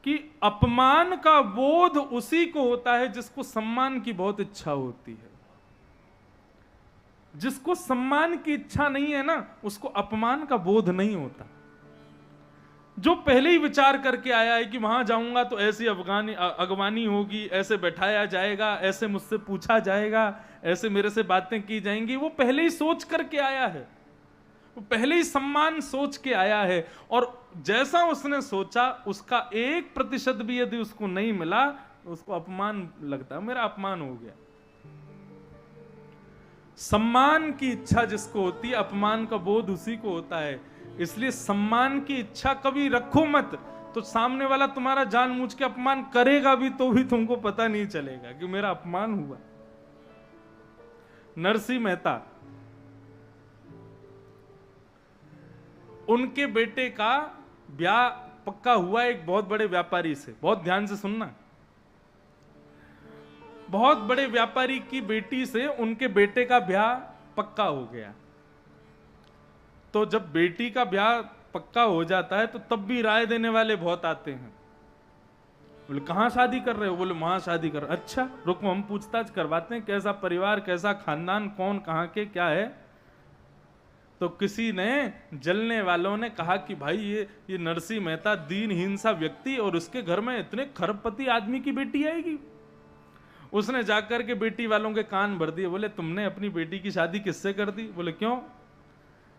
कि अपमान का बोध उसी को होता है जिसको सम्मान की बहुत इच्छा होती है। जिसको सम्मान की इच्छा नहीं है ना, उसको अपमान का बोध नहीं होता। जो पहले ही विचार करके आया है कि वहां जाऊंगा तो ऐसी अगवानी होगी, ऐसे बैठाया जाएगा, ऐसे मुझसे पूछा जाएगा, ऐसे मेरे से बातें की जाएंगी, वो पहले ही सोच करके आया है। वो पहले ही सम्मान सोच के आया है। और जैसा उसने सोचा उसका 1% भी यदि उसको नहीं मिला तो उसको अपमान लगता है, मेरा अपमान हो गया। सम्मान की इच्छा जिसको होती है, अपमान का बोध उसी को होता है। इसलिए सम्मान की इच्छा कभी रखो मत, तो सामने वाला तुम्हारा जानबूझ के अपमान करेगा भी तो भी तुमको पता नहीं चलेगा कि मेरा अपमान हुआ। नरसिंह मेहता, उनके बेटे का ब्याह पक्का हुआ एक बहुत बड़े व्यापारी से। बहुत ध्यान से सुनना, बहुत बड़े व्यापारी की बेटी से उनके बेटे का ब्याह पक्का हो गया। तो जब बेटी का ब्याह पक्का हो जाता है तो तब भी राय देने वाले बहुत आते हैं। बोले कहां शादी कर रहे हो? बोले वहां शादी कर रहे। अच्छा रुको, हम पूछताछ करवाते हैं, कैसा परिवार, कैसा खानदान, कौन कहां के क्या है। तो किसी ने, जलने वालों ने कहा कि भाई ये नरसिंह मेहता दीनहीन सा व्यक्ति, और उसके घर में इतने खरबपति आदमी की बेटी आएगी। उसने जाकर के बेटी वालों के कान भर दिए। बोले तुमने अपनी बेटी की शादी किससे कर दी? बोले क्यों?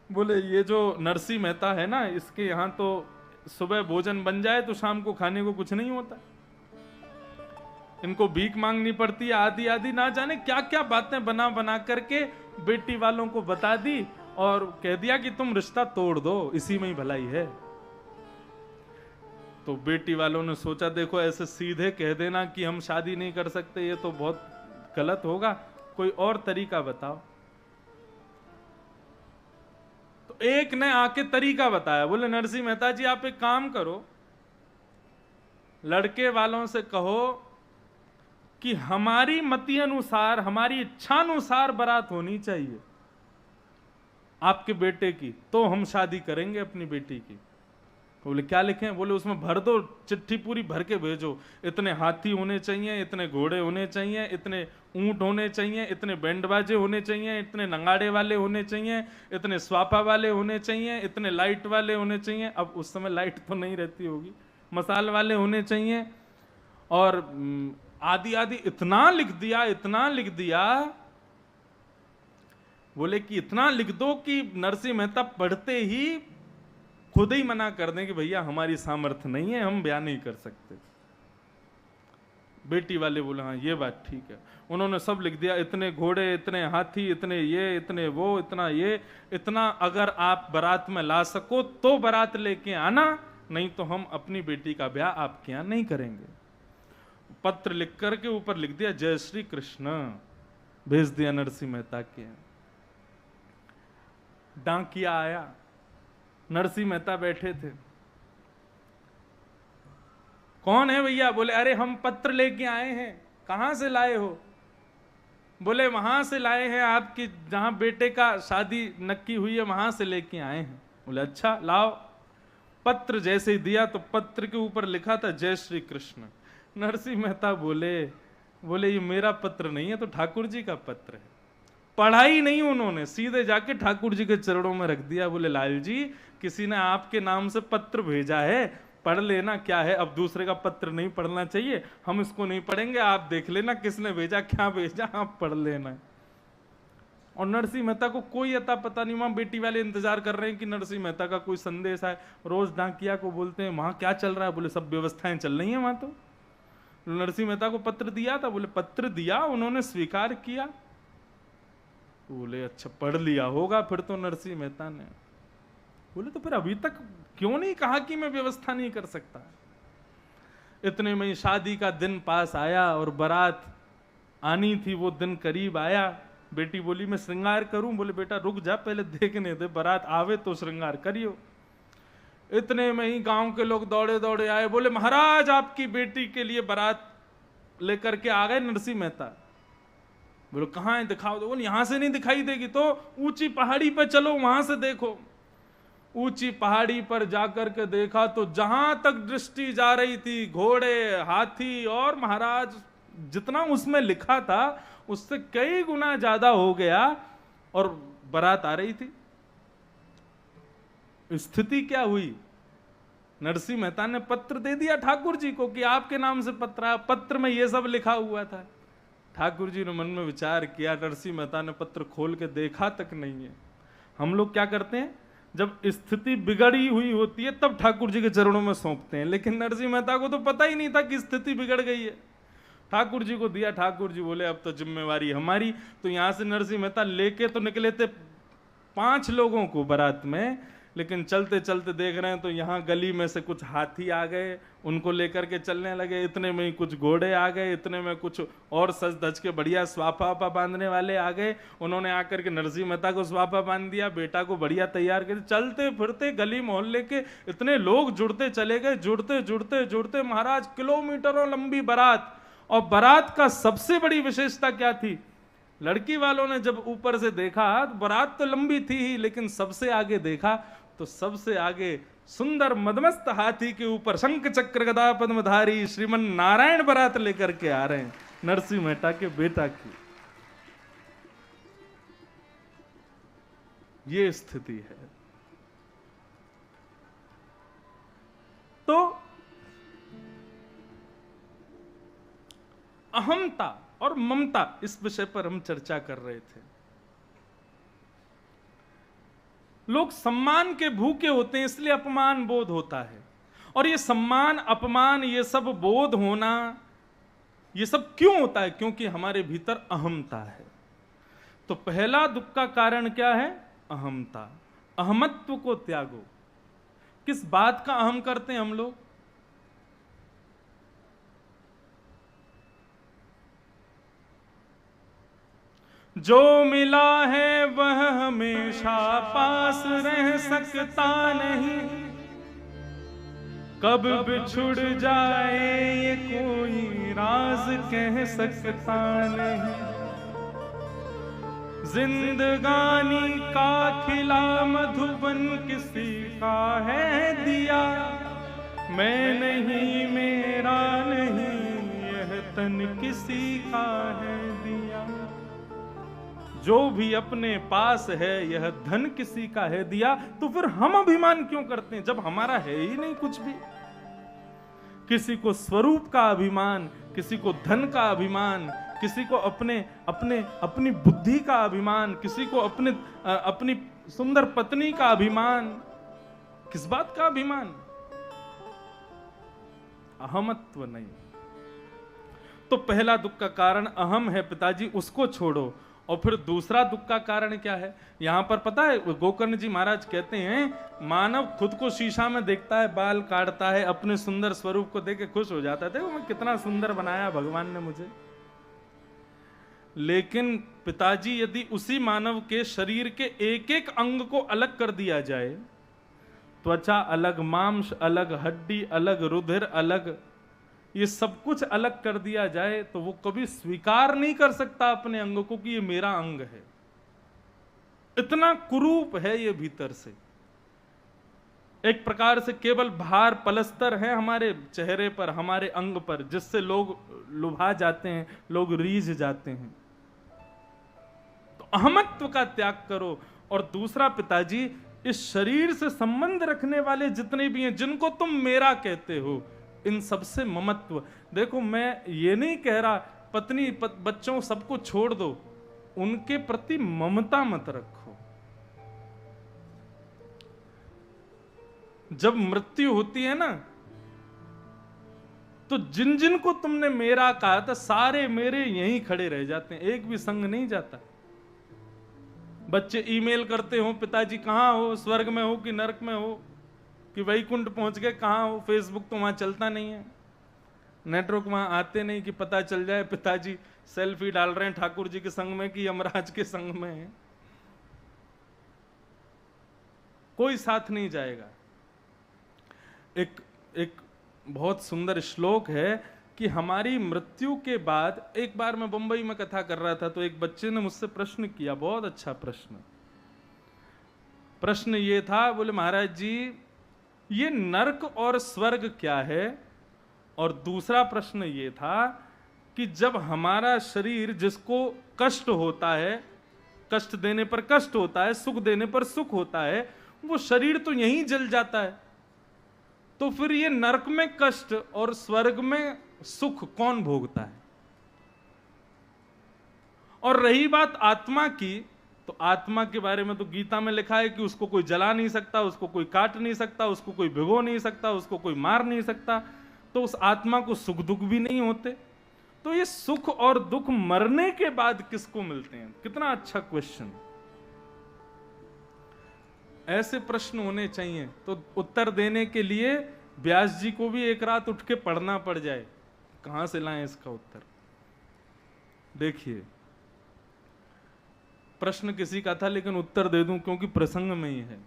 बोले ये जो नरसिंह मेहता है ना, इसके यहाँ तो सुबह भोजन बन जाए तो शाम को खाने को कुछ नहीं होता, इनको भीख मांगनी पड़ती है, आदि आदि ना जाने क्या क्या बातें बना बना करके बेटी वालों को बता दी और कह दिया कि तुम रिश्ता तोड़ दो, इसी में ही भलाई है। तो बेटी वालों ने सोचा देखो ऐसे सीधे कह देना कि हम शादी नहीं कर सकते, ये तो बहुत गलत होगा, कोई और तरीका बताओ। तो एक ने आके तरीका बताया। बोले नरसिंह मेहता जी आप एक काम करो, लड़के वालों से कहो कि हमारी मति अनुसार, हमारी इच्छा अनुसार बारात होनी चाहिए आपके बेटे की, तो हम शादी करेंगे अपनी बेटी की। बोले क्या लिखें? बोले उसमें भर दो, चिट्ठी पूरी भर के भेजो, इतने हाथी होने चाहिए, इतने घोड़े होने चाहिए, इतने ऊंट होने चाहिए, इतने बैंड बाजे होने चाहिए, इतने नंगाड़े वाले होने चाहिए, इतने स्वापा वाले होने चाहिए, इतने लाइट वाले होने चाहिए। अब उस समय लाइट तो नहीं रहती होगी, मसाल वाले होने चाहिए, और आदि आदि इतना लिख दिया, इतना लिख दिया। बोले कि इतना लिख दो कि नरसिंह मेहता पढ़ते ही खुद ही मना कर दें कि भैया हमारी सामर्थ्य नहीं है, हम ब्याह नहीं कर सकते। बेटी वाले बोले हाँ ये बात ठीक है। उन्होंने सब लिख दिया, इतने घोड़े, इतने हाथी, इतने ये, इतने वो, इतना ये, इतना अगर आप बारात में ला सको तो बारात लेके आना, नहीं तो हम अपनी बेटी का ब्याह आपके यहां नहीं करेंगे। पत्र लिख करके ऊपर लिख दिया जय श्री कृष्ण, भेज दिया नरसिंह मेहता के यहाँ। डाकिया आया, नरसिंह मेहता बैठे थे। कौन है भैया? बोले अरे हम पत्र लेके आए हैं। कहां से लाए हो? बोले वहां से लाए हैं, आपकी जहां बेटे का शादी नक्की हुई है वहां से लेके आए हैं। बोले अच्छा लाओ। पत्र जैसे ही दिया तो पत्र के ऊपर लिखा था जय श्री कृष्ण। नरसिंह मेहता बोले ये मेरा पत्र नहीं है, तो ठाकुर जी का पत्र है। पढ़ा ही नहीं उन्होंने, सीधे जाके ठाकुर जी के चरणों में रख दिया। बोले लाल जी किसी ने आपके नाम से पत्र भेजा है, पढ़ लेना क्या है, अब दूसरे का पत्र नहीं पढ़ना चाहिए, हम इसको नहीं पढ़ेंगे, आप देख लेना किसने भेजा, क्या भेजा, आप पढ़ लेना। और नरसिंह मेहता को कोई अता पता नहीं। वहां बेटी वाले इंतजार कर रहे हैं कि नरसिंह मेहता का कोई संदेश आए। रोज डाकिया को बोलते हैं वहां क्या चल रहा है? बोले सब व्यवस्थाएं चल रही हैं वहां। तो नरसिंह मेहता को पत्र दिया था। बोले पत्र दिया, उन्होंने स्वीकार किया। बोले अच्छा पढ़ लिया होगा फिर तो नरसिंह मेहता ने। बोले तो फिर अभी तक क्यों नहीं कहा कि मैं व्यवस्था नहीं कर सकता? इतने में ही शादी का दिन पास आया और बारात आनी थी, वो दिन करीब आया। बेटी बोली मैं श्रृंगार करूं। बोले बेटा रुक जा, पहले देखने दे, बारात आवे तो श्रृंगार करियो। इतने में ही गांव के लोग दौड़े दौड़े आए। बोले महाराज आपकी बेटी के लिए बारात लेकर के आ गए नरसिंह मेहता। बोलो कहाँ है, दिखाओ दो। बोले यहां से नहीं दिखाई देगी तो ऊंची पहाड़ी पे चलो, वहां से देखो। ऊंची पहाड़ी पर जाकर के देखा तो जहां तक दृष्टि जा रही थी घोड़े, हाथी और महाराज जितना उसमें लिखा था उससे कई गुना ज्यादा हो गया और बारात आ रही थी। स्थिति क्या हुई? नरसिंह मेहता ने पत्र दे दिया ठाकुर जी को कि आपके नाम से पत्र आया, पत्र में यह सब लिखा हुआ था। ठाकुर जी ने मन में विचार किया, नरसिंह मेहता ने पत्र खोल के देखा तक नहीं है। हम लोग क्या करते हैं, जब स्थिति बिगड़ी हुई होती है तब ठाकुर जी के चरणों में सौंपते हैं, लेकिन नरसिंह मेहता को तो पता ही नहीं था कि स्थिति बिगड़ गई है। ठाकुर जी को दिया, ठाकुर जी बोले अब तो जिम्मेवारी हमारी। तो यहां से नरसिंह मेहता लेके तो निकले थे 5 लोगों को बारात में, लेकिन चलते चलते देख रहे हैं तो यहाँ गली में से कुछ हाथी आ गए, उनको लेकर के चलने लगे। इतने में ही कुछ घोड़े आ गए, इतने में कुछ और सज धज के बढ़िया स्वापा बांधने वाले आ गए। उन्होंने आकर के नरसिंह मेहता को स्वापा बांध दिया, बेटा को बढ़िया तैयार कर। चलते फिरते गली मोहल्ले के इतने लोग जुड़ते चले गए, जुड़ते जुड़ते जुड़ते महाराज किलोमीटरों लंबी बारात। और बारात का सबसे बड़ी विशेषता क्या थी? लड़की वालों ने जब ऊपर से देखा तो बारात तो लंबी थी ही, लेकिन सबसे आगे देखा तो सबसे आगे सुंदर मदमस्त हाथी के ऊपर शंख चक्र गदा पद्मधारी श्रीमन नारायण बारात लेकर के आ रहे हैं, नरसिंह मेहता के बेटा की। ये स्थिति है। तो अहमता और ममता, इस विषय पर हम चर्चा कर रहे थे। लोग सम्मान के भूखे होते हैं, इसलिए अपमान बोध होता है। और ये सम्मान अपमान ये सब बोध होना, ये सब क्यों होता है? क्योंकि हमारे भीतर अहमता है। तो पहला दुख का कारण क्या है? अहमता। अहमत्व को त्यागो। किस बात का अहम करते हैं हम लोग? जो मिला है वह हमेशा पास रह सकता नहीं, कब बिछुड़ जाए ये कोई राज कह सकता नहीं। जिंदगानी का खिला मधुबन किसी का है दिया, मैं नहीं मेरा नहीं यह तन किसी का है दिया। जो भी अपने पास है यह धन किसी का है दिया। तो फिर हम अभिमान क्यों करते हैं जब हमारा है ही नहीं कुछ भी? किसी को स्वरूप का अभिमान, किसी को धन का अभिमान, किसी को अपनी बुद्धि का अभिमान, किसी को अपनी सुंदर पत्नी का अभिमान। किस बात का अभिमान? अहमत्व नहीं। तो पहला दुख का कारण अहम है पिताजी, उसको छोड़ो। और फिर दूसरा दुख का कारण क्या है? यहां पर पता है गोकर्ण जी महाराज कहते हैं, मानव खुद को शीशा में देखता है, बाल काटता है, अपने सुंदर स्वरूप को देख के खुश हो जाता है, देखो मैं कितना सुंदर बनाया भगवान ने मुझे। लेकिन पिताजी यदि उसी मानव के शरीर के एक एक अंग को अलग कर दिया जाए, त्वचा अलग, मांस अलग, हड्डी अलग, रुधिर अलग, ये सब कुछ अलग कर दिया जाए, तो वो कभी स्वीकार नहीं कर सकता अपने अंग को कि ये मेरा अंग है। इतना कुरूप है ये भीतर से। एक प्रकार से केवल भार पलस्तर है हमारे चेहरे पर, हमारे अंग पर, जिससे लोग लुभा जाते हैं, लोग रीझ जाते हैं। तो अहमत्व का त्याग करो। और दूसरा पिताजी, इस शरीर से संबंध रखने वाले जितने भी हैं, जिनको तुम मेरा कहते हो, इन सबसे ममत्व। देखो मैं ये नहीं कह रहा पत्नी बच्चों सबको छोड़ दो, उनके प्रति ममता मत रखो। जब मृत्यु होती है ना, तो जिन जिन को तुमने मेरा कहा था सारे मेरे यहीं खड़े रह जाते हैं, एक भी संग नहीं जाता। बच्चे ईमेल करते हो, पिताजी कहाँ हो, स्वर्ग में हो कि नरक में हो कि वैकुंठ पहुंच गए, कहाँ हो? फेसबुक तो वहां चलता नहीं है, नेटवर्क वहां आते नहीं कि पता चल जाए पिताजी सेल्फी डाल रहे हैं ठाकुर जी के संग में कि यमराज के संग में है। कोई साथ नहीं जाएगा। एक बहुत सुंदर श्लोक है कि हमारी मृत्यु के बाद, एक बार मैं बंबई में कथा कर रहा था तो एक बच्चे ने मुझसे प्रश्न किया, बहुत अच्छा प्रश्न। प्रश्न ये था, बोले महाराज जी ये नरक और स्वर्ग क्या है? और दूसरा प्रश्न ये था कि जब हमारा शरीर, जिसको कष्ट होता है, कष्ट देने पर कष्ट होता है, सुख देने पर सुख होता है, वो शरीर तो यहीं जल जाता है, तो फिर ये नरक में कष्ट और स्वर्ग में सुख कौन भोगता है? और रही बात आत्मा की, तो आत्मा के बारे में तो गीता में लिखा है कि उसको कोई जला नहीं सकता, उसको कोई काट नहीं सकता, उसको कोई भिगो नहीं सकता, उसको कोई मार नहीं सकता, तो उस आत्मा को सुख दुख भी नहीं होते। तो ये सुख और दुख मरने के बाद किसको मिलते हैं? कितना अच्छा क्वेश्चन। ऐसे प्रश्न होने चाहिए। तो उत्तर देने के लिए व्यास जी को भी एक रात उठ के पढ़ना पड़ जाए, कहां से लाएं इसका उत्तर। देखिए, प्रश्न किसी का था लेकिन उत्तर दे दूं क्योंकि प्रसंग में ही है।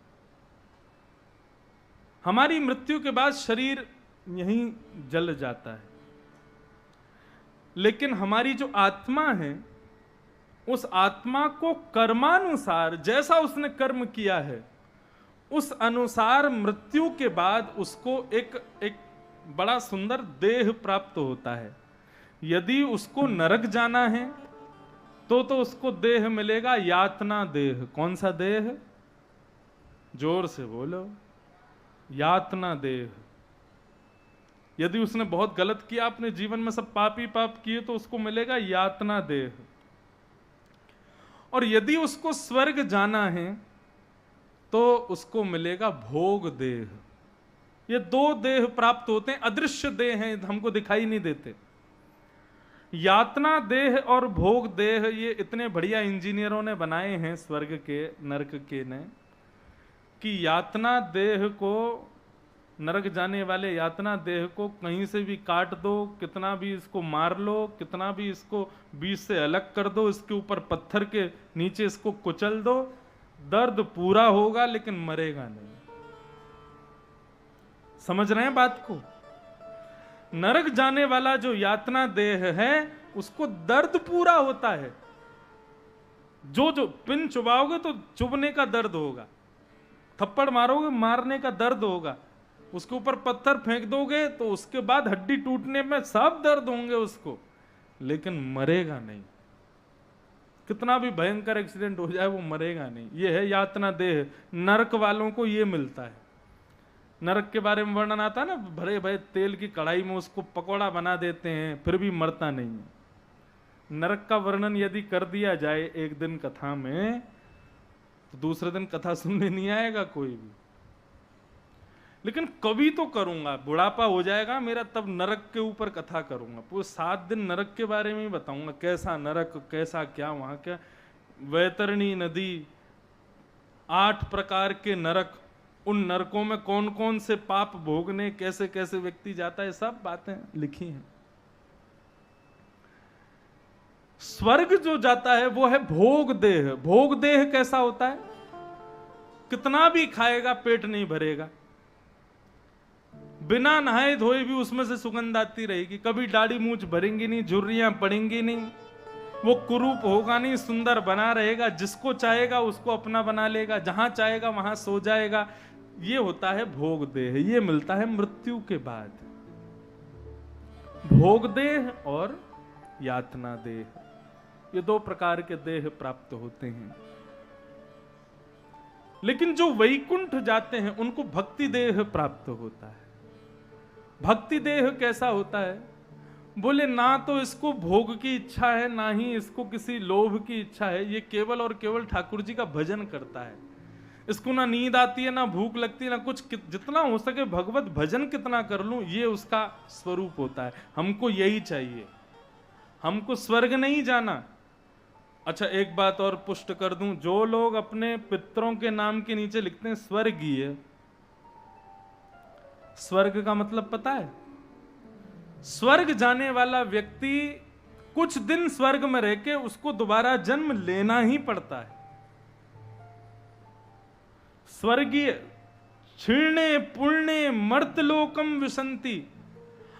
हमारी मृत्यु के बाद शरीर यहीं जल जाता है, लेकिन हमारी जो आत्मा है, उस आत्मा को कर्मानुसार, जैसा उसने कर्म किया है उस अनुसार मृत्यु के बाद उसको एक बड़ा सुंदर देह प्राप्त होता है। यदि उसको नरक जाना है तो उसको देह मिलेगा यातना देह। कौन सा देह? जोर से बोलो, यातना देह। यदि उसने बहुत गलत किया अपने जीवन में, सब पाप ही पाप किए, तो उसको मिलेगा यातना देह। और यदि उसको स्वर्ग जाना है तो उसको मिलेगा भोग देह। ये दो देह प्राप्त होते हैं, अदृश्य देह हैं, हमको दिखाई नहीं देते। यातना देह और भोग देह ये इतने बढ़िया इंजीनियरों ने बनाए हैं स्वर्ग के, नरक के ने, कि यातना देह को, नरक जाने वाले यातना देह को कहीं से भी काट दो, कितना भी इसको मार लो, कितना भी इसको बीच से अलग कर दो, इसके ऊपर पत्थर के नीचे इसको कुचल दो, दर्द पूरा होगा लेकिन मरेगा नहीं। समझ रहे हैं बात को? नरक जाने वाला जो यातना देह है उसको दर्द पूरा होता है। जो पिन चुबाओगे तो चुभने का दर्द होगा, थप्पड़ मारोगे मारने का दर्द होगा, उसके ऊपर पत्थर फेंक दोगे तो उसके बाद हड्डी टूटने में सब दर्द होंगे उसको, लेकिन मरेगा नहीं। कितना भी भयंकर एक्सीडेंट हो जाए वो मरेगा नहीं। ये है यातना देह। नरक वालों को ये मिलता है। नरक के बारे में वर्णन आता है ना, भरे भरे तेल की कढ़ाई में उसको पकौड़ा बना देते हैं फिर भी मरता नहीं है। नरक का वर्णन यदि कर दिया जाए एक दिन कथा में तो दूसरे दिन कथा सुनने नहीं आएगा कोई भी। लेकिन कभी तो करूंगा, बुढ़ापा हो जाएगा मेरा तब नरक के ऊपर कथा करूंगा। पूरे 7 दिन नरक के बारे में ही बताऊंगा, कैसा नरक, कैसा क्या वहां क्या, वैतरणी नदी, 8 प्रकार के नरक, उन नरकों में कौन कौन से पाप भोगने कैसे कैसे व्यक्ति जाता है, सब बातें लिखी हैं। स्वर्ग जो जाता है वो है भोग देह। भोग देह कैसा होता है? कितना भी खाएगा पेट नहीं भरेगा, बिना नहाए धोए भी उसमें से सुगंध आती रहेगी, कभी दाढ़ी मूंछ भरेंगी नहीं, झुर्रियां पड़ेंगी नहीं, वो कुरूप होगा नहीं, सुंदर बना रहेगा, जिसको चाहेगा उसको अपना बना लेगा, जहां चाहेगा वहां सो जाएगा। ये होता है भोग देह। ये मिलता है मृत्यु के बाद। भोग देह और यातना देह, ये 2 प्रकार के देह प्राप्त होते हैं। लेकिन जो वैकुंठ जाते हैं उनको भक्ति देह प्राप्त होता है। भक्ति देह कैसा होता है? बोले ना तो इसको भोग की इच्छा है, ना ही इसको किसी लोभ की इच्छा है, ये केवल और केवल ठाकुर जी का भजन करता है। इसको ना नींद आती है, ना भूख लगती है, ना कुछ, जितना हो सके भगवत भजन कितना कर लूं, ये उसका स्वरूप होता है। हमको यही चाहिए, हमको स्वर्ग नहीं जाना। अच्छा, एक बात और पुष्ट कर दूं, जो लोग अपने पितरों के नाम के नीचे लिखते हैं स्वर्गीय, स्वर्ग का मतलब पता है? स्वर्ग जाने वाला व्यक्ति कुछ दिन स्वर्ग में रह के उसको दोबारा जन्म लेना ही पड़ता है। स्वर्गीय क्षीणे पुण्य मर्तलोकम विशंति।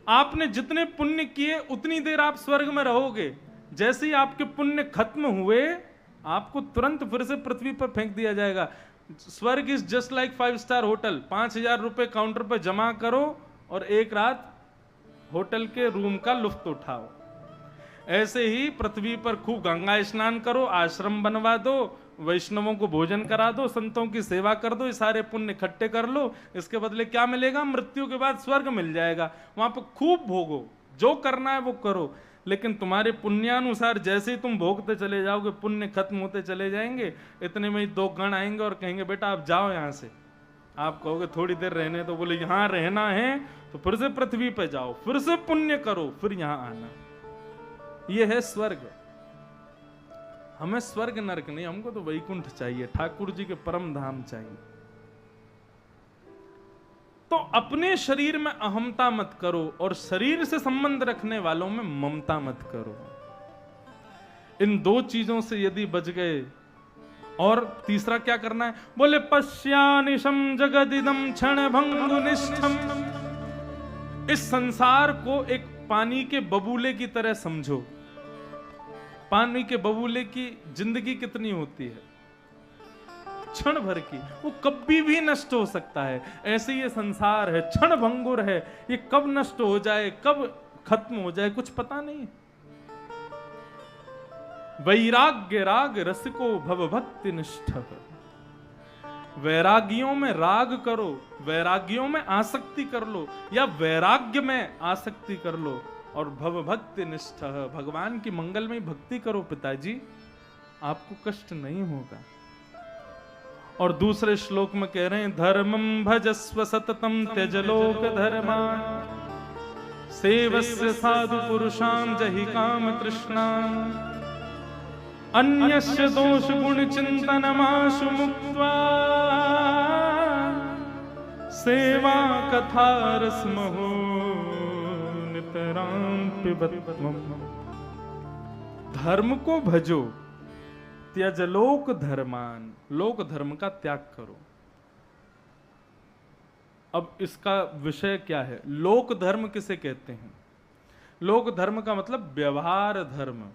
आपने जितने पुण्य किए उतनी देर आप स्वर्ग में रहोगे, जैसे ही आपके पुण्य खत्म हुए आपको तुरंत फिर से पृथ्वी पर फेंक दिया जाएगा। स्वर्ग is just like 5 star hotel. 5,000 रुपए काउंटर पर जमा करो और एक रात होटल के रूम का लुफ्त उठाओ। ऐसे ही पृथ्वी पर खूब गंगा स्नान करो, आश्रम बनवा दो, वैष्णवों को भोजन करा दो, संतों की सेवा कर दो, ये सारे पुण्य इकट्ठे कर लो। इसके बदले क्या मिलेगा? मृत्यु के बाद स्वर्ग मिल जाएगा। वहां पर खूब भोगो, जो करना है वो करो, लेकिन तुम्हारे पुण्यानुसार जैसे ही तुम भोगते चले जाओगे पुण्य खत्म होते चले जाएंगे। इतने में ही 2 गण आएंगे और कहेंगे बेटा आप जाओ यहां से। आप कहोगे थोड़ी देर रहने तो, बोले यहां रहना है तो फिर से पृथ्वी पे जाओ, फिर से पुण्य करो, फिर यहां आना। यह है स्वर्ग। हमें स्वर्ग नरक नहीं, हमको तो वैकुंठ चाहिए, ठाकुर जी के परम धाम चाहिए। तो अपने शरीर में अहमता मत करो और शरीर से संबंध रखने वालों में ममता मत करो। इन 2 चीजों से यदि बच गए। और तीसरा क्या करना है? बोले पश्यानिशम जगदिदम क्षण भंगुनिष्ठम। इस संसार को एक पानी के बबूले की तरह समझो। पानी के बबूले की जिंदगी कितनी होती है? क्षण भर की, वो कभी भी नष्ट हो सकता है। ऐसे ये संसार है, क्षण भंगुर है, ये कब नष्ट हो जाए, कब खत्म हो जाए, कुछ पता नहीं। वैराग्य राग रसिको भव भक्ति निष्ठ। वैरागियों में राग करो, वैरागियों में आसक्ति कर लो, या वैराग्य में आसक्ति कर लो, और भव भक्ति निष्ठ, भगवान की मंगल में भक्ति करो पिताजी, आपको कष्ट नहीं होगा। और दूसरे श्लोक में कह रहे हैं धर्मं भजस्व सततम त्यज लोक धर्मान सेवस्य साधु पुरुषां जहि काम तृष्णा अन्यस्य दोष गुण चिंतनमाशु मुक्त्वा सेवा कथा रसमहो नितरां पिबत्वम्। धर्म को भजो, त्यज लोक धर्मान, लोक धर्म का त्याग करो। अब इसका विषय क्या है? लोक धर्म किसे कहते हैं? लोक धर्म का मतलब व्यवहार धर्म।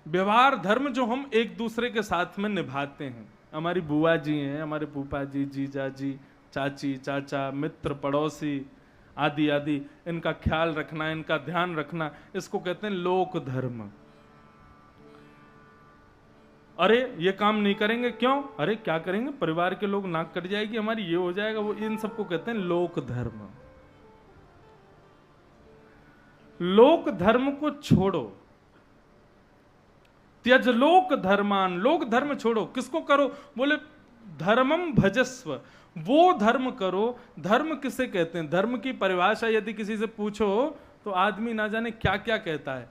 व्यवहार धर्म जो हम एक दूसरे के साथ में निभाते हैं। हमारी बुआ जी हैं, हमारे फूफा जी, जीजा जी, चाची, चाचा, मित्र, पड़ोसी आदि आदि, इनका ख्याल रखना, इनका ध्यान रखना, इसको कहते हैं लोक धर्म। अरे ये काम नहीं करेंगे, क्यों? अरे क्या करेंगे, परिवार के लोग, नाक कट जाएगी हमारी, ये हो जाएगा वो, इन सबको कहते हैं लोक धर्म। लोक धर्म को छोड़ो, त्यज लोक धर्मान, लोक धर्म छोड़ो। किसको करो? बोले धर्मम भजस्व, वो धर्म करो। धर्म किसे कहते हैं? धर्म की परिभाषा यदि किसी से पूछो तो आदमी ना जाने क्या क्या कहता है,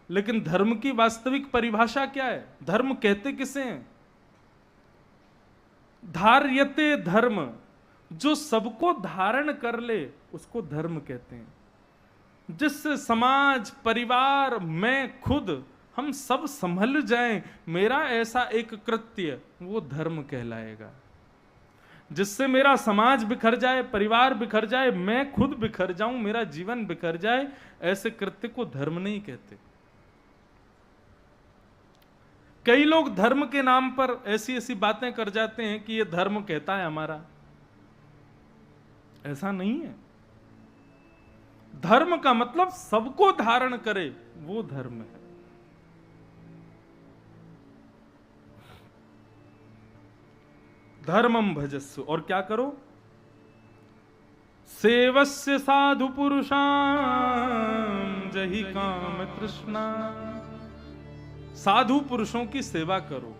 लेकिन धर्म की वास्तविक परिभाषा क्या है? धर्म कहते किसे हैं? धार्यते धर्म, जो सबको धारण कर ले उसको धर्म कहते हैं। जिससे समाज, परिवार, मैं खुद, हम सब संभल जाएं, मेरा ऐसा एक कृत्य, वो धर्म कहलाएगा। जिससे मेरा समाज बिखर जाए, परिवार बिखर जाए, मैं खुद बिखर जाऊं, मेरा जीवन बिखर जाए, ऐसे कृत्य को धर्म नहीं कहते। कई लोग धर्म के नाम पर ऐसी ऐसी बातें कर जाते हैं कि ये धर्म कहता है हमारा। ऐसा नहीं है। धर्म का मतलब सबको धारण करे, वो धर्म है। धर्मम भजस्व, और क्या करो? सेवस्य साधु पुरुषां जहि काम तृष्णा, साधु पुरुषों की सेवा करो।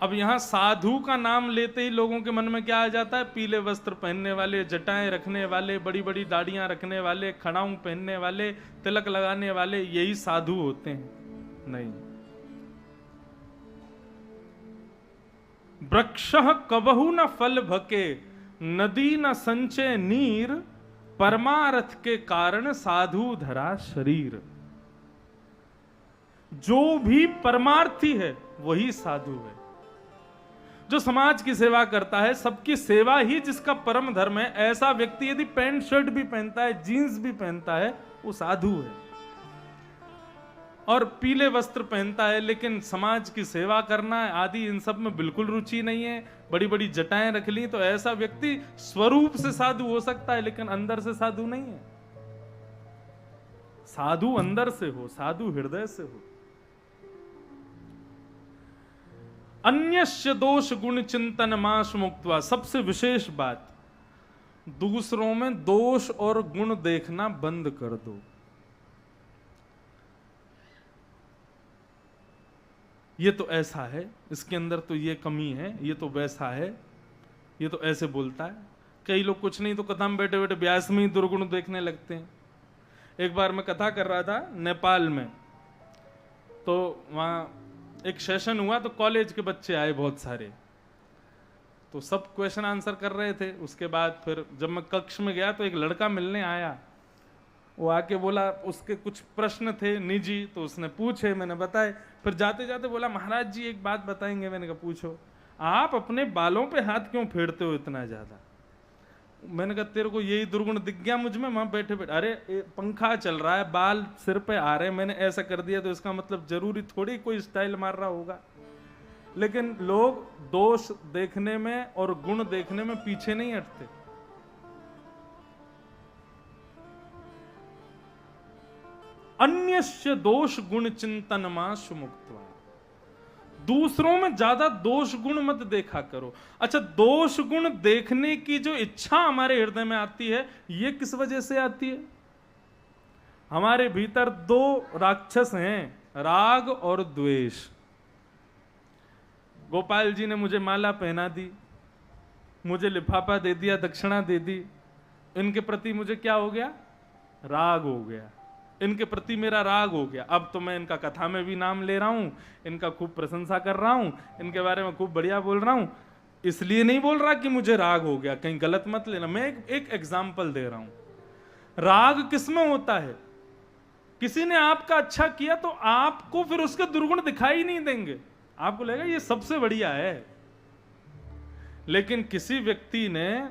अब यहां साधु का नाम लेते ही लोगों के मन में क्या आ जाता है? पीले वस्त्र पहनने वाले, जटाएं रखने वाले, बड़ी बड़ी दाढ़ियां रखने वाले, खड़ाऊं पहनने वाले, तिलक लगाने वाले, यही साधु होते हैं। नहीं। वृक्षः कबहु न फल भके, नदी न संचय नीर, परमारथ के कारण साधु धरा शरीर। जो भी परमार्थी है वही साधु है। जो समाज की सेवा करता है, सबकी सेवा ही जिसका परम धर्म है, ऐसा व्यक्ति यदि पैंट शर्ट भी पहनता है, जीन्स भी पहनता है, वो साधु है। और पीले वस्त्र पहनता है, लेकिन समाज की सेवा करना आदि इन सब में बिल्कुल रुचि नहीं है, बड़ी बड़ी जटाएं रख ली, तो ऐसा व्यक्ति स्वरूप से साधु हो सकता है लेकिन अंदर से साधु नहीं है। साधु अंदर से हो, साधु हृदय से हो। अन्यस्य दोष गुण चिंतन माश मुक्त्वा, सबसे विशेष बात, दूसरों में दोष और गुण देखना बंद कर दो। ये तो ऐसा है, इसके अंदर तो ये कमी है, ये तो वैसा है, ये तो ऐसे बोलता है। कई लोग कुछ नहीं तो कथा में बैठे बैठे व्यास में ही दुर्गुण देखने लगते हैं। एक बार मैं कथा कर रहा था नेपाल में, तो वहां एक सेशन हुआ, तो कॉलेज के बच्चे आए बहुत सारे, तो सब क्वेश्चन आंसर कर रहे थे। उसके बाद फिर जब मैं कक्ष में गया तो एक लड़का मिलने आया, वो आके बोला, उसके कुछ प्रश्न थे निजी, तो उसने पूछे, मैंने बताए। फिर जाते जाते बोला, महाराज जी एक बात बताएंगे? मैंने कहा पूछो। आप अपने बालों पे हाथ क्यों फेरते हो इतना ज्यादा? मैंने कहा तेरे को यही दुर्गुण दिख गया मुझ में? वहां बैठे बैठे, अरे पंखा चल रहा है, बाल सिर पे आ रहे हैं, मैंने ऐसा कर दिया तो इसका मतलब जरूरी थोड़ी कोई स्टाइल मार रहा होगा। लेकिन लोग दोष देखने में और गुण देखने में पीछे नहीं हटते। अन्यस्य दोष गुण चिंतन माश मुक्त्वा, दूसरों में ज्यादा दोष गुण मत देखा करो। अच्छा, दोष गुण देखने की जो इच्छा हमारे हृदय में आती है, ये किस वजह से आती है? हमारे भीतर दो राक्षस हैं, राग और द्वेष। गोपाल जी ने मुझे माला पहना दी, मुझे लिफाफा दे दिया, दक्षिणा दे दी, इनके प्रति मुझे क्या हो गया? राग हो गया। इनके प्रति मेरा राग हो गया। अब तो मैं इनका कथा में भी नाम ले रहा हूं, इनका खूब प्रशंसा कर रहा हूं, इनके बारे में खूब बढ़िया बोल रहा हूं। इसलिए नहीं बोल रहा कि मुझे राग हो गया, कहीं गलत मत लेना। मैं एक एग्जाम्पल दे रहा हूं। राग किसमें होता है? किसी ने आपका अच्छा किया तो आपको फिर उसके दुर्गुण दिखाई नहीं देंगे, आपको लगेगा ये सबसे बढ़िया है। लेकिन किसी व्यक्ति ने,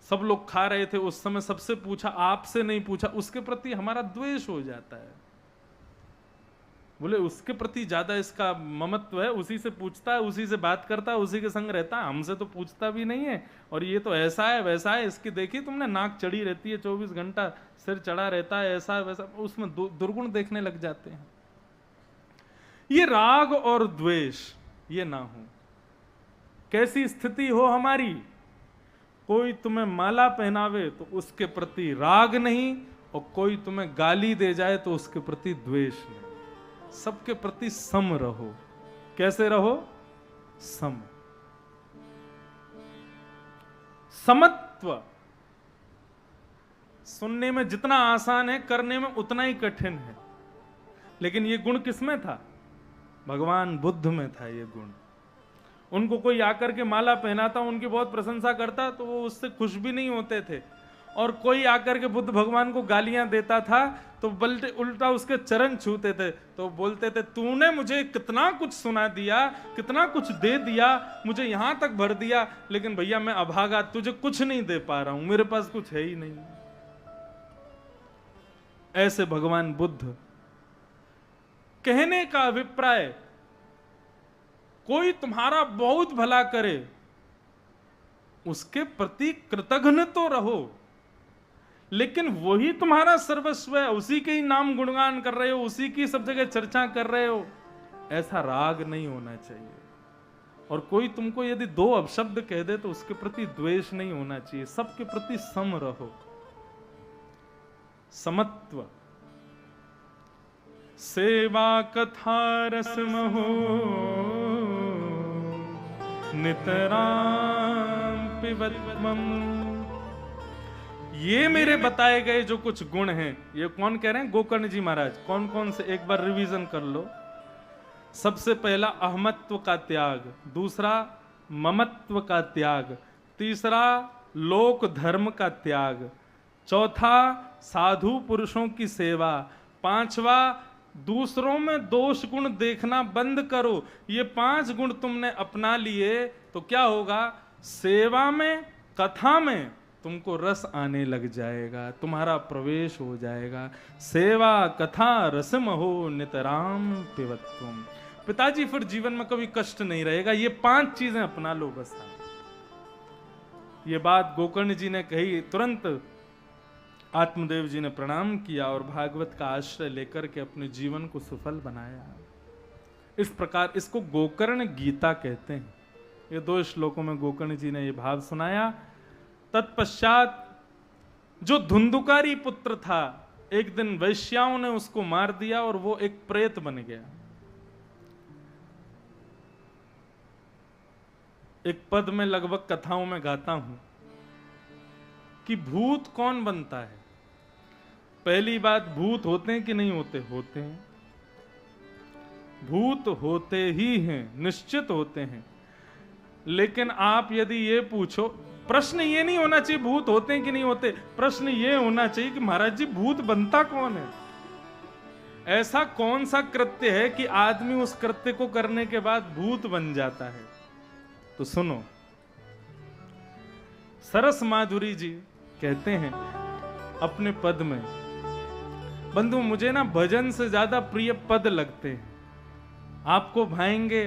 सब लोग खा रहे थे उस समय, सबसे पूछा, आपसे नहीं पूछा, उसके प्रति हमारा द्वेष हो जाता है। बोले उसके प्रति ज्यादा इसका ममत्व है, उसी से पूछता है, उसी से बात करता है, उसी के संग रहता है, हमसे तो पूछता भी नहीं है। और ये तो ऐसा है वैसा है, इसकी देखी तुमने, नाक चढ़ी रहती है 24 घंटा, सिर चढ़ा रहता है, ऐसा है वैसा, उसमें दुर्गुण देखने लग जाते हैं। ये राग और द्वेष ये ना हो। कैसी स्थिति हो हमारी? कोई तुम्हें माला पहनावे तो उसके प्रति राग नहीं, और कोई तुम्हें गाली दे जाए तो उसके प्रति द्वेष नहीं। सबके प्रति सम रहो। कैसे रहो? सम। समत्व सुनने में जितना आसान है, करने में उतना ही कठिन है। लेकिन ये गुण किसमें था? भगवान बुद्ध में था ये गुण। उनको कोई आकर के माला पहनाता, उनकी बहुत प्रशंसा करता, तो वो उससे खुश भी नहीं होते थे। और कोई आकर के बुद्ध भगवान को गालियां देता था तो बल्कि उल्टा उसके चरण छूते थे, तो बोलते थे तूने मुझे कितना कुछ सुना दिया, कितना कुछ दे दिया, मुझे यहां तक भर दिया, लेकिन भैया मैं अभागा, तुझे कुछ नहीं दे पा रहा हूं, मेरे पास कुछ है ही नहीं। ऐसे भगवान बुद्ध। कहने का अभिप्राय, कोई तुम्हारा बहुत भला करे उसके प्रति कृतघ्न तो रहो, लेकिन वही तुम्हारा सर्वस्व है, उसी के ही नाम गुणगान कर रहे हो, उसी की सब जगह चर्चा कर रहे हो, ऐसा राग नहीं होना चाहिए। और कोई तुमको यदि दो अपशब्द कह दे तो उसके प्रति द्वेष नहीं होना चाहिए, सबके प्रति सम रहो। समत्व। सेवा कथा रसमहो नितराम पिबत्वम। ये मेरे बताए गए जो कुछ गुण हैं, ये कौन कह रहे हैं? गोकर्ण जी महाराज। कौन कौन से? एक बार रिवीजन कर लो। सबसे पहला अहमत्व का त्याग, दूसरा ममत्व का त्याग, तीसरा लोक धर्म का त्याग, चौथा साधु पुरुषों की सेवा, पांचवा दूसरों में दोष गुण देखना बंद करो। ये 5 गुण तुमने अपना लिए तो क्या होगा? सेवा में, कथा में तुमको रस आने लग जाएगा, तुम्हारा प्रवेश हो जाएगा। सेवा कथा रसम हो नितराम पिबत्वम। पिताजी फिर जीवन में कभी कष्ट नहीं रहेगा। ये 5 चीजें अपना लो बस। ये बात गोकर्ण जी ने कही, तुरंत आत्मदेव जी ने प्रणाम किया और भागवत का आश्रय लेकर के अपने जीवन को सफल बनाया। इस प्रकार इसको गोकर्ण गीता कहते हैं। ये 2 श्लोकों में गोकर्ण जी ने ये भाव सुनाया। तत्पश्चात जो धुंधुकारी पुत्र था, एक दिन वैश्याओं ने उसको मार दिया और वो एक प्रेत बन गया। एक पद में लगभग कथाओं में गाता हूं कि भूत कौन बनता है। पहली बात, भूत होते हैं कि नहीं होते? होते हैं। भूत होते ही हैं, निश्चित होते हैं। लेकिन आप यदि ये पूछो, प्रश्न ये नहीं होना चाहिए भूत होते हैं कि नहीं होते, प्रश्न ये होना चाहिए कि महाराज जी भूत बनता कौन है? ऐसा कौन सा कृत्य है कि आदमी उस कृत्य को करने के बाद भूत बन जाता है? तो सुनो, सरस माधुरी जी कहते हैं अपने पद में, बंधु मुझे ना भजन से ज्यादा प्रिय पद लगते हैं। आपको भाएंगे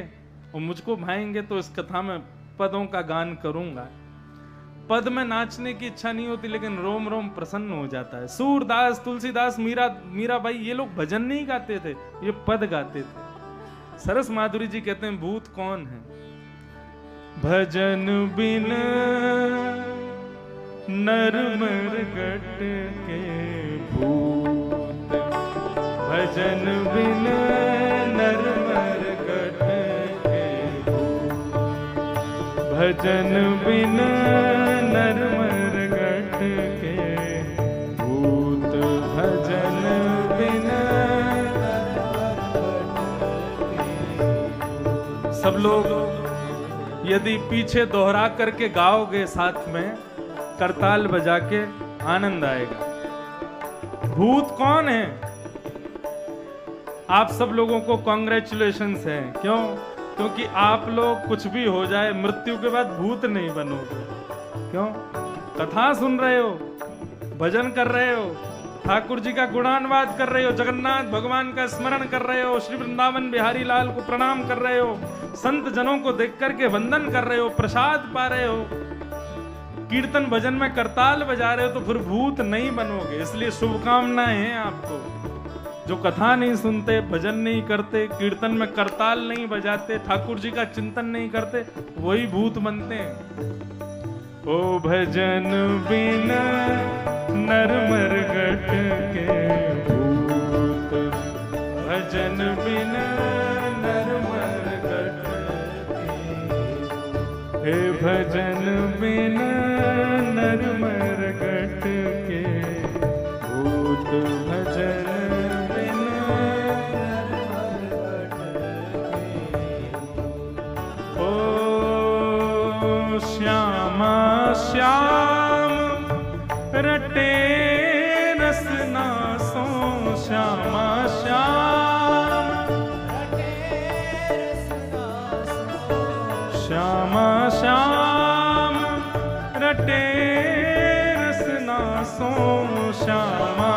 और मुझको भाएंगे तो इस कथा में पदों का गान करूंगा। पद में नाचने की इच्छा नहीं होती, लेकिन रोम रोम प्रसन्न हो जाता है। सूरदास, तुलसीदास, मीराबाई ये लोग भजन नहीं गाते थे, ये पद गाते थे। सरस माधुरी जी कहते हैं भूत कौन है? भजन बिन नर मरगट के भूत, भजन बिन नर मरगट के भूत, भजन बिन नर मरगट के भूत, भजन बिन। सब लोग यदि पीछे दोहरा करके गाओगे साथ में करताल बजा के, आनंद आएगा। भूत कौन है? आप सब लोगों को कॉन्ग्रेचुलेशंस है। क्यों? क्योंकि आप लोग कुछ भी हो जाए मृत्यु के बाद भूत नहीं बनोगे। क्यों? कथा सुन रहे हो, भजन कर रहे हो, ठाकुर जी का गुणानुवाद कर रहे हो, जगन्नाथ भगवान का स्मरण कर रहे हो, श्री वृंदावन बिहारी लाल को प्रणाम कर रहे हो, संत जनों को देख करके वंदन कर रहे हो, प्रसाद पा रहे हो, कीर्तन भजन में करताल बजा रहे हो, तो फिर भूत नहीं बनोगे। इसलिए शुभकामनाएं हैं आपको। जो कथा नहीं सुनते, भजन नहीं करते, कीर्तन में करताल नहीं बजाते, ठाकुर जी का चिंतन नहीं करते, वही भूत बनते हैं। ओ भजन बिना नर मरगट के भूत, भजन बिना नर मरगट के, हे भजन बिना नर मरगट के भूत, भजन बिना नर मरगट के। ओ श्यामा श्याम रटे रसना सो, श्यामा श्याम श्यामा श्याम रटे रसना सो, श्यामा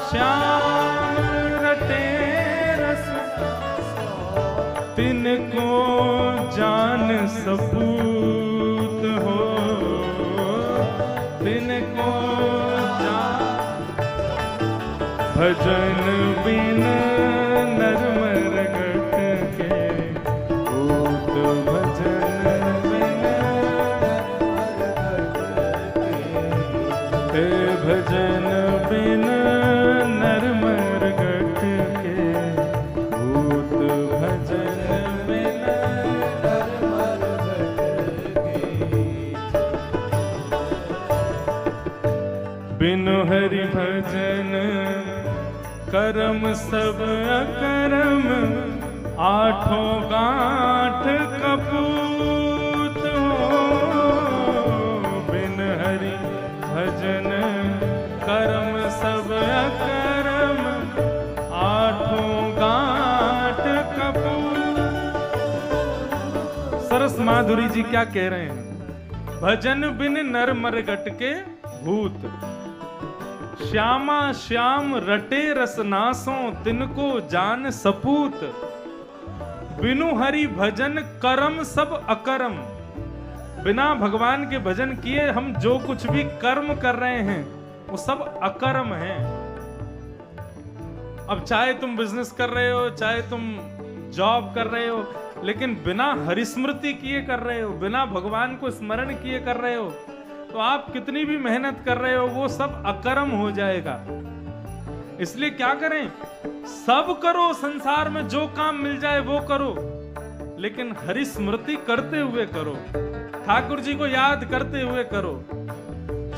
श्याम रटे रसना सो, तिनको जान सपूत हो, तिनको भजन बिन नर मरगट के भूत, भजन बिन हे भजन बिन नर मरगट के भूत, भजन बिन नर मरगट के। बिनु हरि भजन करम सब अकरम, आठों गांठ कपूत हो। बिन हरि भजन करम सब अकरम, आठों गांठ कपूत। सरस माधुरी जी क्या कह रहे हैं? भजन बिन नर मरगट के भूत। श्यामा श्याम रटे रसनासों तिनको जान सपूत। बिनु हरि भजन करम सब अकरम। बिना भगवान के भजन किए हम जो कुछ भी कर्म कर रहे हैं वो सब अकर्म है। अब चाहे तुम बिजनेस कर रहे हो, चाहे तुम जॉब कर रहे हो, लेकिन बिना हरिस्मृति किए कर रहे हो, बिना भगवान को स्मरण किए कर रहे हो, तो आप कितनी भी मेहनत कर रहे हो वो सब अकर्म हो जाएगा। इसलिए क्या करें? सब करो, संसार में जो काम मिल जाए वो करो, लेकिन हरिस्मृति करते हुए करो, ठाकुर जी को याद करते हुए करो।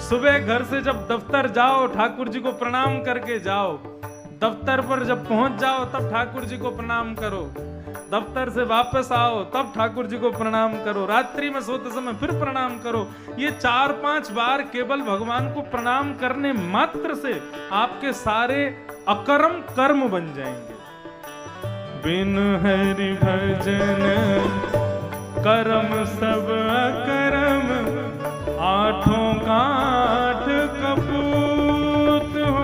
सुबह घर से जब दफ्तर जाओ ठाकुर जी को प्रणाम करके जाओ, दफ्तर पर जब पहुंच जाओ तब ठाकुर जी को प्रणाम करो, दफ्तर से वापस आओ तब ठाकुर जी को प्रणाम करो, रात्रि में सोते समय फिर प्रणाम करो। ये 4-5 बार केवल भगवान को प्रणाम करने मात्र से आपके सारे अकर्म कर्म बन जाएंगे। बिन हरि भजन कर्म सब अकर्म, आठों काठ कपूत हो।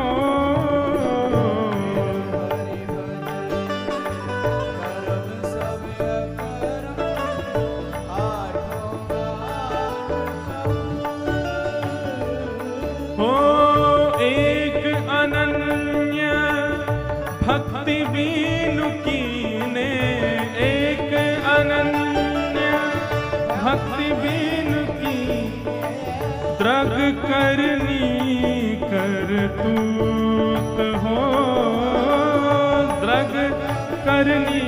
एक अनन्य भक्ति बीनु कीने, एक अनन्य भक्ति बीनु की, द्रग करनी करतूत हो, द्रग करनी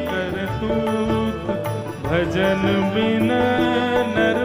करतूत। भजन बिन नर